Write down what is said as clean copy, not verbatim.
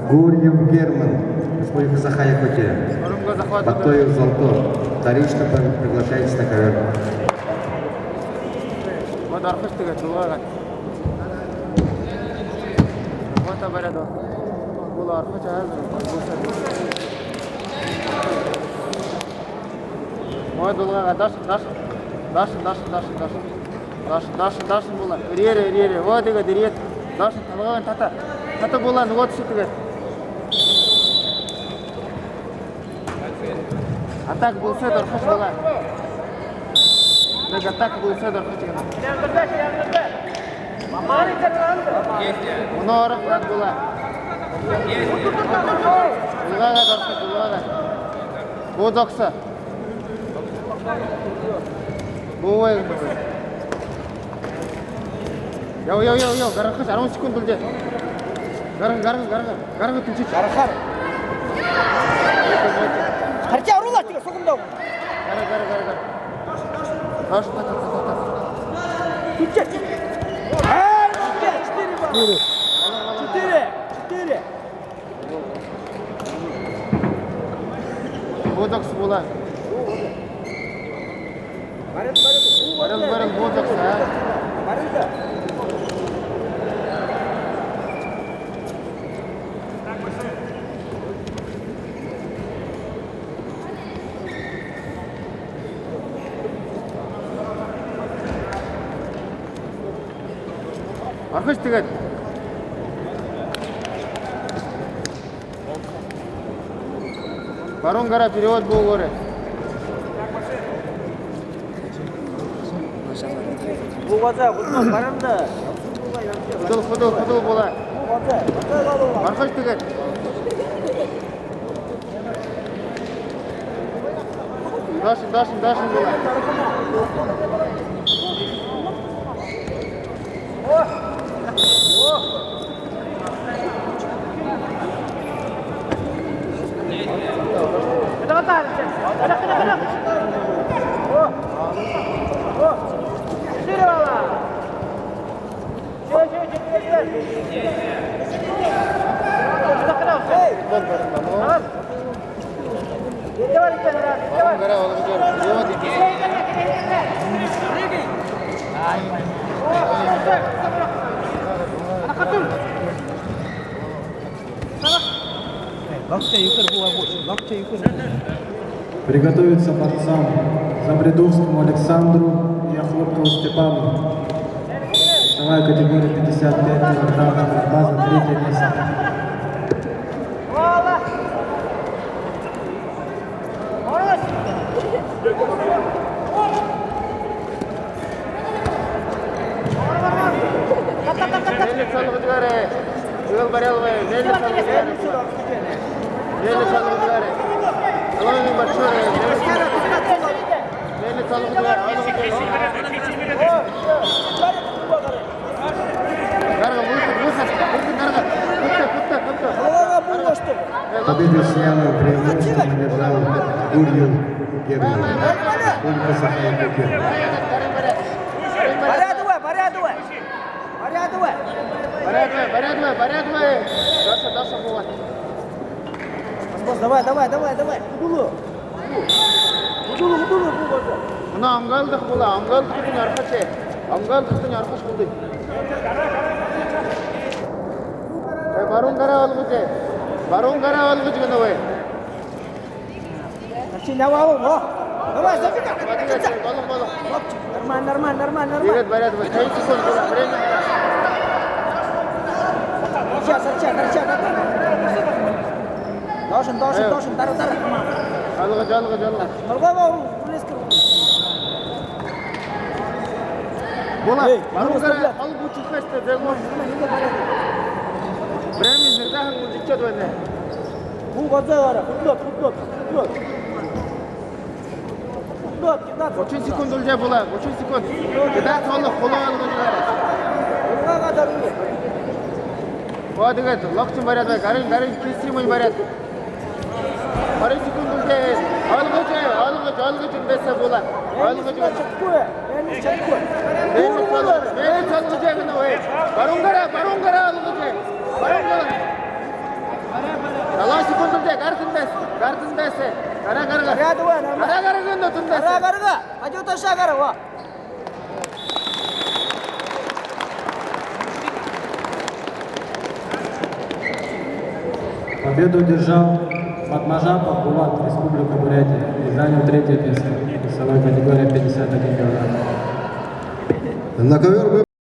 Гурьев Герман, Республика Саха-Якутия. Батоев Золото. Вторично приглашается на ковер. Вот архаш тыгат, дулгагат. Вот абарадо. Бул архаш аял. Вот дулгагат, дашын була. Ире. Вот тыгат, ире. Дашын талгаган тата булан, вот шу тыгат. Атак болса да архаш була. Нэг атак болса да архаш тыгат. Уно арах брат була. Дулгагат архаш, дулгагат. Вот окса. Бой. Яу, гарахаш 10 секунд үлде. Гарага түнчич. Гарахар. Харча урулат тиге согумда. Гара. Таш. Түнчич. 4. Бодокс була. Барыл бодокс, а? Барылда. Архаш тыгат. Барон гара перевод был горе. Бугаза, барамда. Худыл була. Архаш тыгат. Дашын була. Приготовиться борцам Забредовскому Александру и Охлопкову Степану. Весовая категория 55 килограммов, база 3 место. Победу с явным преимуществом одержал Гурьев Герман, Республика Саха-Якутия. Порядывай. Даша була. Давай. Удулу. Мына амгалдық була. Амгалдықтың арқаш болды. Барон гара алғы жігін ой. Давай, забегай. Балық. Нормально. Вперед, порядывай. 3 секунд була. Время. Арча. Дашын, тары. Жалғы. Нұрғава, үлескі. Була. Барон гара алғы учыққашты. Время нырдағын ұлжықчады өне. Бұл ғаза ғара, құтлот. 30 секунд үлже була. 30 секунд. Кеда солы қолы алғы жығары. Нұрғаға дарылы. Водыгат, локтин барят, гарин кесимой барят. 40 секунд үлже. Алғы бесе була. Алғы Чаткуя. Мені салғы жегіні ой. Барон гара алғы жeg. Барон гара. Гардын бәсе. Кара карга. Ряд давай, нормально. Кара карга тун бәсе. Кара карга. Пойдет аша кара, ва. Победу одержал Матмажапов Булат, Республика Бурятия, и занял третье место в весовой категории 51 кг. На ковер